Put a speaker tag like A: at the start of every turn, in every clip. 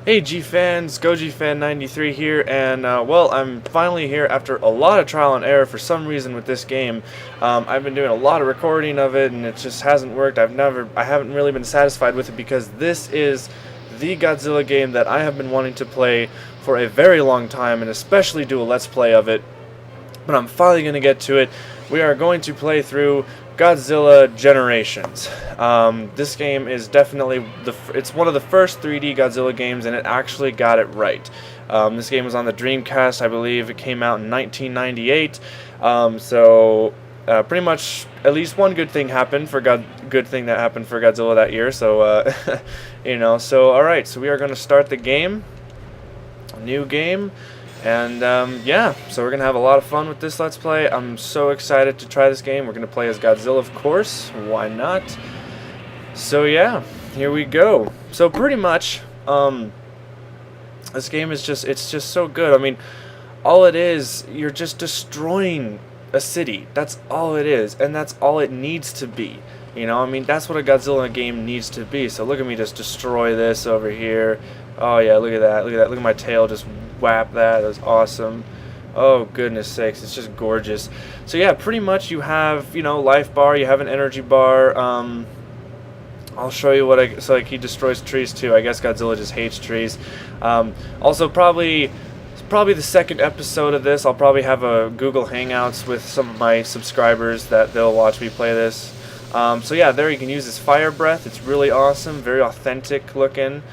A: Hey G fans, GojiFan93 here, and well, I'm finally here after a lot of trial and error for some reason with this game. I've been doing a lot of recording of it, and it just hasn't worked. I haven't really been satisfied with it because this is the Godzilla game that I have been wanting to play for a very long time, and especially do a Let's Play of it. But I'm finally going to get to it. We are going to play through Godzilla Generations. This game is definitely it's one of the first 3D Godzilla games, and it actually got it right. This game was on the Dreamcast, I believe. It came out in 1998. Pretty much at least one good thing happened for Godzilla that year. So you know. So all right. So we are going to start the game. New game. And yeah, so we're going to have a lot of fun with this Let's Play. I'm so excited to try this game. We're going to play as Godzilla, of course. Why not? So yeah, here we go. So pretty much, this game is it's just so good. I mean, all it is, you're just destroying a city. That's all it is, and that's all it needs to be. You know, I mean, that's what a Godzilla game needs to be. So look at me just destroy this over here. Oh yeah, look at that. Look at that. Look at my tail just whap that. That was awesome. Oh goodness sakes, it's just gorgeous. So yeah, pretty much you have, you know, life bar, you have an energy bar. I'll show you what so like he destroys trees too. I guess Godzilla just hates trees. Also probably the second episode of this, I'll probably have a Google Hangouts with some of my subscribers that they'll watch me play this. So yeah, there you can use this fire breath. It's really awesome, very authentic looking.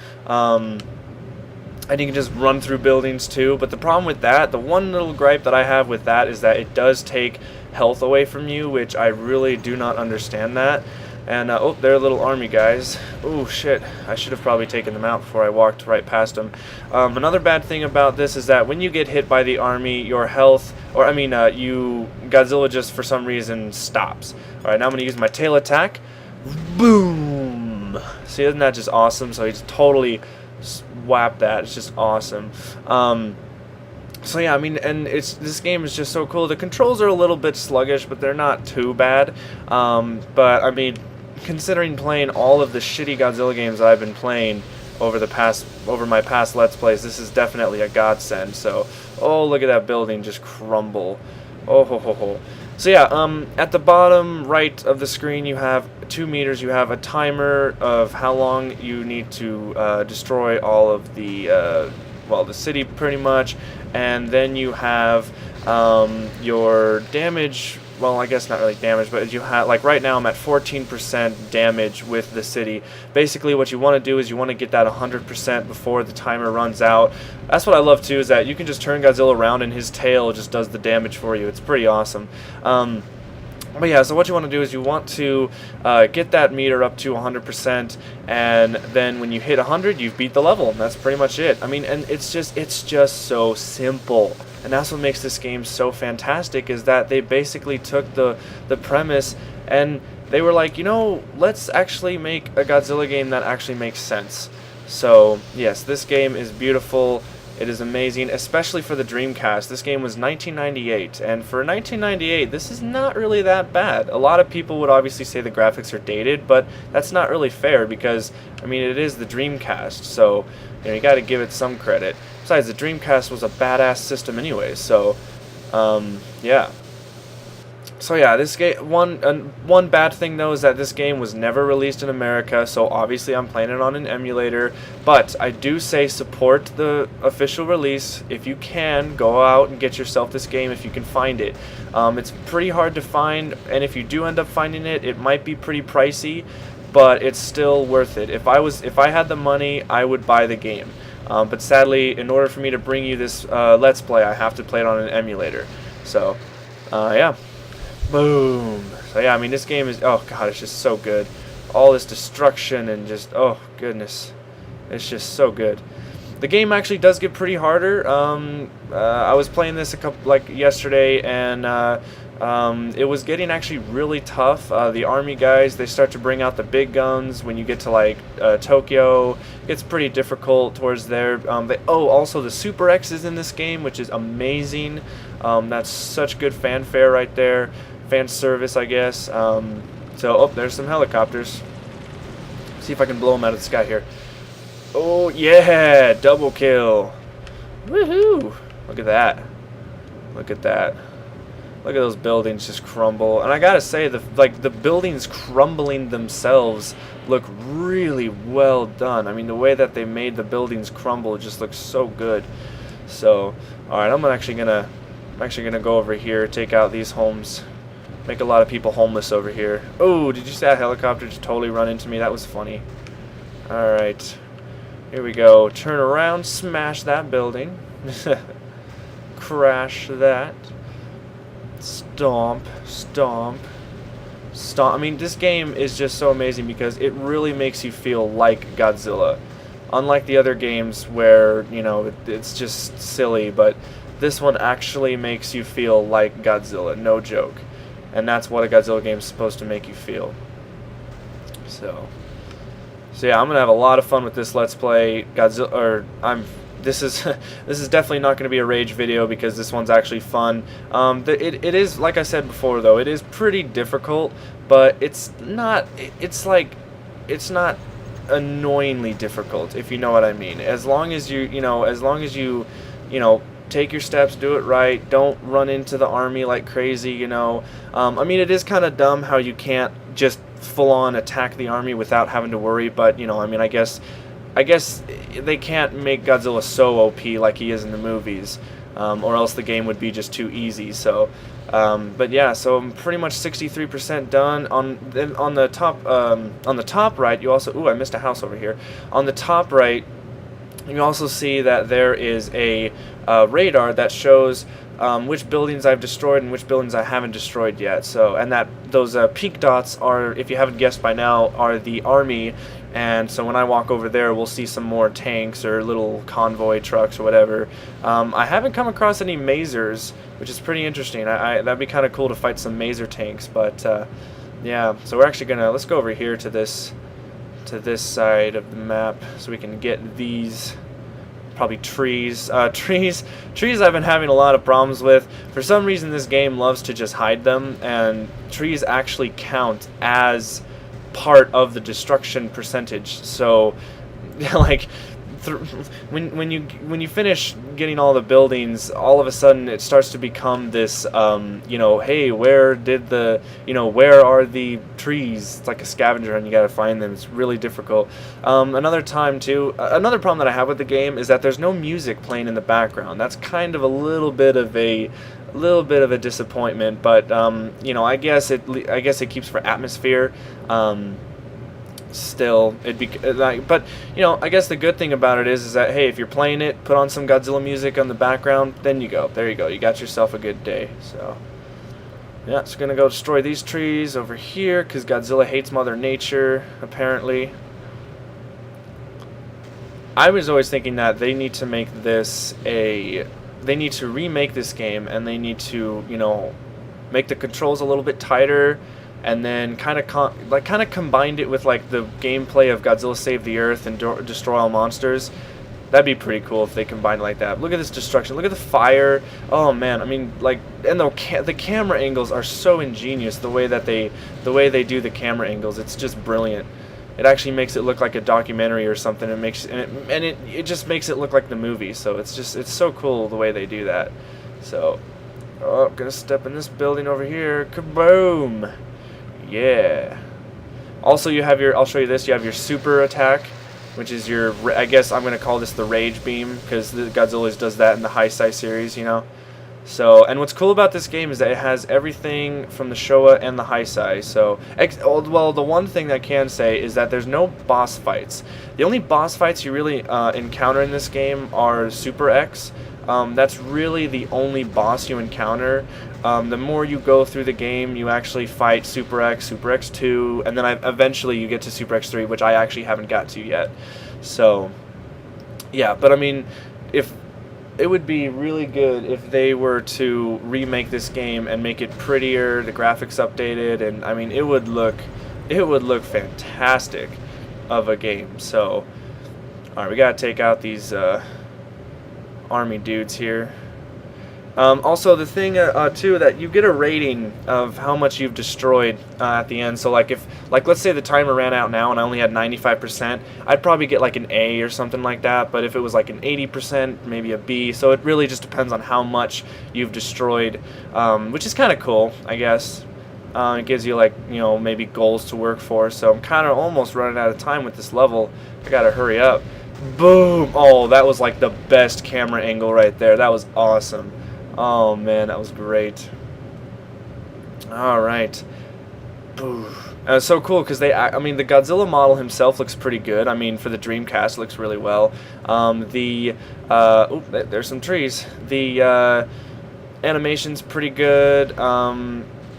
A: And you can just run through buildings too. But the problem with that, the one little gripe that I have with that is that it does take health away from you, which I really do not understand that. And oh, they're little army guys. Oh shit, I should have probably taken them out before I walked right past them. Another bad thing about this is that when you get hit by the army, your health, or I mean, Godzilla just for some reason stops. All right, now I'm gonna use my tail attack. Boom! See, isn't that just awesome? So he's totally whap that. It's just awesome. So yeah, I mean, and this game is just so cool. The controls are a little bit sluggish, but they're not too bad. But I mean, considering playing all of the shitty Godzilla games that I've been playing over my past Let's Plays, this is definitely a godsend. So, oh, look at that building just crumble. Oh ho ho ho. So yeah, at the bottom right of the screen you have 2 meters. You have a timer of how long you need to destroy all of the the city pretty much, and then you have your damage. Well, I guess not really damage, but you have, like right now I'm at 14% damage with the city. Basically what you want to do is you want to get that 100% before the timer runs out. That's what I love too, is that you can just turn Godzilla around and his tail just does the damage for you. It's pretty awesome. But yeah, so what you want to do is you want to get that meter up to 100%, and then when you hit 100, you've beat the level. And that's pretty much it. I mean, and it's just so simple. And that's what makes this game so fantastic, is that they basically took the premise and they were like, you know, let's actually make a Godzilla game that actually makes sense. So yes, this game is beautiful. It is amazing, especially for the Dreamcast. This game was 1998, and for 1998, this is not really that bad. A lot of people would obviously say the graphics are dated, but that's not really fair because, I mean, it is the Dreamcast, so you know, you got to give it some credit. Besides, the Dreamcast was a badass system anyway, so yeah. So yeah, this game, one bad thing though is that this game was never released in America, so obviously I'm playing it on an emulator, but I do say support the official release. If you can, go out and get yourself this game if you can find it. It's pretty hard to find, and if you do end up finding it, it might be pretty pricey, but it's still worth it. If I had the money, I would buy the game. But sadly, in order for me to bring you this Let's Play, I have to play it on an emulator. So, yeah. Boom. So yeah, I mean, this game is, oh god, it's just so good. All this destruction and just, oh goodness, it's just so good. The game actually does get pretty harder. I was playing this yesterday, and it was getting actually really tough. The army guys, they start to bring out the big guns when you get to like Tokyo. It gets pretty difficult towards there. Also the Super X is in this game, which is amazing. That's such good fanfare right there. Fan service, I guess. Oh, there's some helicopters. See if I can blow them out of the sky here. Oh, yeah, double kill. Woohoo! Look at that. Look at that. Look at those buildings just crumble. And I gotta say, the buildings crumbling themselves look really well done. I mean, the way that they made the buildings crumble just looks so good. So, alright, I'm actually gonna go over here, take out these homes. Make a lot of people homeless over here. Oh, did you see that helicopter just totally run into me? That was funny. Alright. Here we go. Turn around, smash that building. Crash that. Stomp, stomp, stomp. I mean, this game is just so amazing because it really makes you feel like Godzilla. Unlike the other games where, you know, it's just silly, but this one actually makes you feel like Godzilla, no joke. And that's what a Godzilla game is supposed to make you feel. So yeah, I'm gonna have a lot of fun with this Let's Play Godzilla. This is definitely not going to be a rage video because this one's actually fun. It is, like I said before, though, it is pretty difficult, but it's not. It's not annoyingly difficult, if you know what I mean. As long as you take your steps, do it right, don't run into the army like crazy. I mean, it is kind of dumb how you can't just full-on attack the army without having to worry, but I mean, I guess they can't make Godzilla so OP like he is in the movies, or else the game would be just too easy. So, but yeah, so I'm pretty much 63% done. On the top right, you also I missed a house over here. On the top right, you also see that there is a radar that shows which buildings I've destroyed and which buildings I haven't destroyed yet. So, and those peak dots are, if you haven't guessed by now, are the army. And so when I walk over there, we'll see some more tanks or little convoy trucks or whatever. I haven't come across any mazers, which is pretty interesting. That'd be kind of cool to fight some mazer tanks. But yeah, so we're actually let's go over here to this side of the map so we can get these. Probably trees. Trees I've been having a lot of problems with. For some reason, this game loves to just hide them, and trees actually count as part of the destruction percentage. So, like, when you finish getting all the buildings, all of a sudden it starts to become this, hey, where are the trees? It's like a scavenger hunt. You gotta find them. It's really difficult. Another problem that I have with the game is that there's no music playing in the background. That's kind of a little bit of a disappointment, but I guess it keeps for atmosphere. Still, it'd be like, but I guess the good thing about it is that, hey, if you're playing it, put on some Godzilla music on the background, then there you go, you got yourself a good day. So yeah, it's gonna go destroy these trees over here because Godzilla hates Mother Nature, apparently. I was always thinking that they need to make this they need to remake this game, and they need to make the controls a little bit tighter, and then kind of combined it with like the gameplay of Godzilla Save the Earth and Destroy All Monsters. That'd be pretty cool if they combined it like that. Look at this destruction. Look at the fire. Oh man, I mean, like, and the camera angles are so ingenious. The way they do the camera angles, it's just brilliant. It actually makes it look like a documentary or something. It just makes it look like the movie. So it's so cool the way they do that. So, I'm gonna step in this building over here. Kaboom! Yeah. Also, I'll show you this. You have your super attack, which is I guess I'm going to call this the Rage Beam, because Godzilla does that in the Heisei series, So, and what's cool about this game is that it has everything from the Showa and the Heisei. So, well, the one thing I can say is that there's no boss fights. The only boss fights you really encounter in this game are Super X. That's really the only boss you encounter. The more you go through the game, you actually fight Super X, Super X2, and then eventually you get to Super X3, which I actually haven't got to yet. So, yeah, but I mean, it would be really good if they were to remake this game and make it prettier, the graphics updated, and I mean, it would look fantastic of a game. So, all right, we gotta take out these army dudes here. Also, the thing too, that you get a rating of how much you've destroyed at the end. So like if Like, let's say the timer ran out now and I only had 95%, I'd probably get like an A or something like that. But if it was like an 80%, maybe a B. So it really just depends on how much you've destroyed, which is kind of cool, I guess. It gives you, like, you know, maybe goals to work for. So I'm kind of almost running out of time with this level. I gotta hurry up. Boom! Oh, that was like the best camera angle right there. That was awesome. Oh man, that was great. Alright. It's so cool because I mean, the Godzilla model himself looks pretty good. I mean, for the Dreamcast, it looks really well. There's some trees. The animation's pretty good.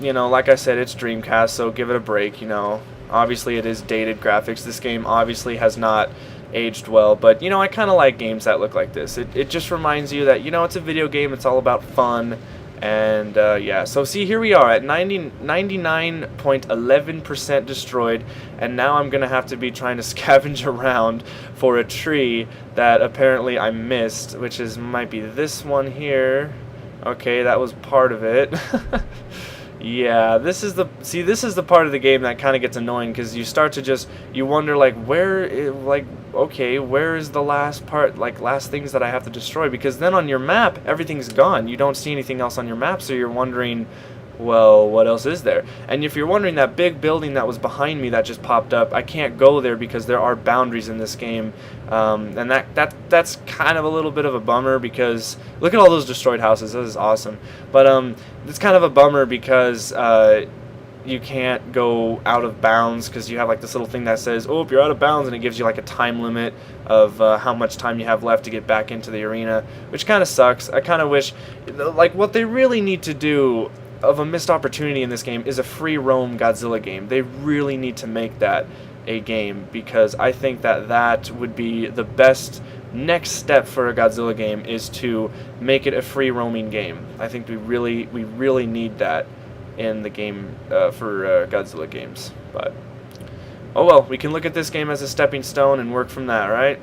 A: You know, like I said, it's Dreamcast, so give it a break, you know. Obviously, it is dated graphics. This game obviously has not aged well, but, you know, I kind of like games that look like this. It just reminds you that, you know, it's a video game, it's all about fun, and, yeah. So, see, here we are at 99.11% destroyed, and now I'm going to have to be trying to scavenge around for a tree that apparently I missed, which might be this one here. Okay, that was part of it. Yeah, this is the part of the game that kind of gets annoying, because you start to you wonder, like, okay, where is the last part, like, last things that I have to destroy? Because then on your map, everything's gone. You don't see anything else on your map, so you're wondering, well, what else is there? And if you're wondering, that big building that was behind me that just popped up, I can't go there because there are boundaries in this game, and that's kind of a little bit of a bummer, because look at all those destroyed houses. This is awesome. But it's kind of a bummer because you can't go out of bounds, because you have like this little thing that says, oh, if you're out of bounds, and it gives you like a time limit of how much time you have left to get back into the arena, which kind of sucks. I kind of wish, like, what they really need to do of a missed opportunity in this game is a free roam Godzilla game. They really need to make that a game, because I think that would be the best next step for a Godzilla game, is to make it a free roaming game. I think we really need that in the game for Godzilla games. But oh well, we can look at this game as a stepping stone and work from that, right?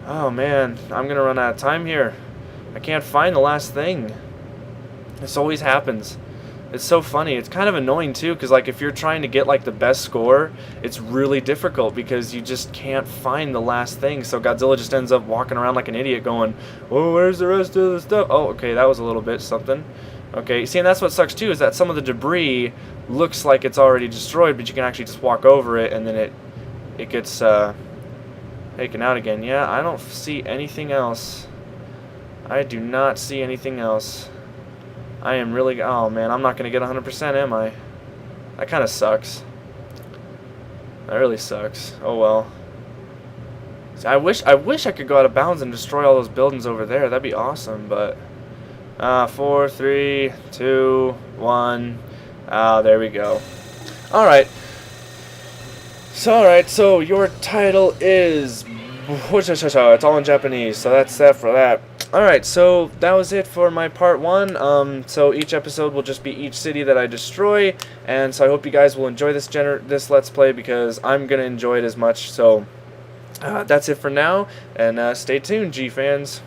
A: Oh man, I'm gonna run out of time here. I can't find the last thing. This always happens. It's so funny. It's kind of annoying too, because like if you're trying to get like the best score, it's really difficult because you just can't find the last thing. So Godzilla just ends up walking around like an idiot going, oh, where's the rest of the stuff? Oh, okay, that was a little bit something. Okay, see, and that's what sucks too, is that some of the debris looks like it's already destroyed, but you can actually just walk over it, and then it gets taken out again. Yeah, I don't see anything else. I do not see anything else. I am really, oh man, I'm not going to get 100%, am I? That kind of sucks. That really sucks. Oh well. See, I wish I could go out of bounds and destroy all those buildings over there. That'd be awesome, but 4, 3, 2, 1. There we go. Alright. So your title is, it's all in Japanese, so that's that for that. Alright, so that was it for my part 1. So each episode will just be each city that I destroy, and so I hope you guys will enjoy this Let's Play, because I'm going to enjoy it as much. So that's it for now, and stay tuned, G-fans.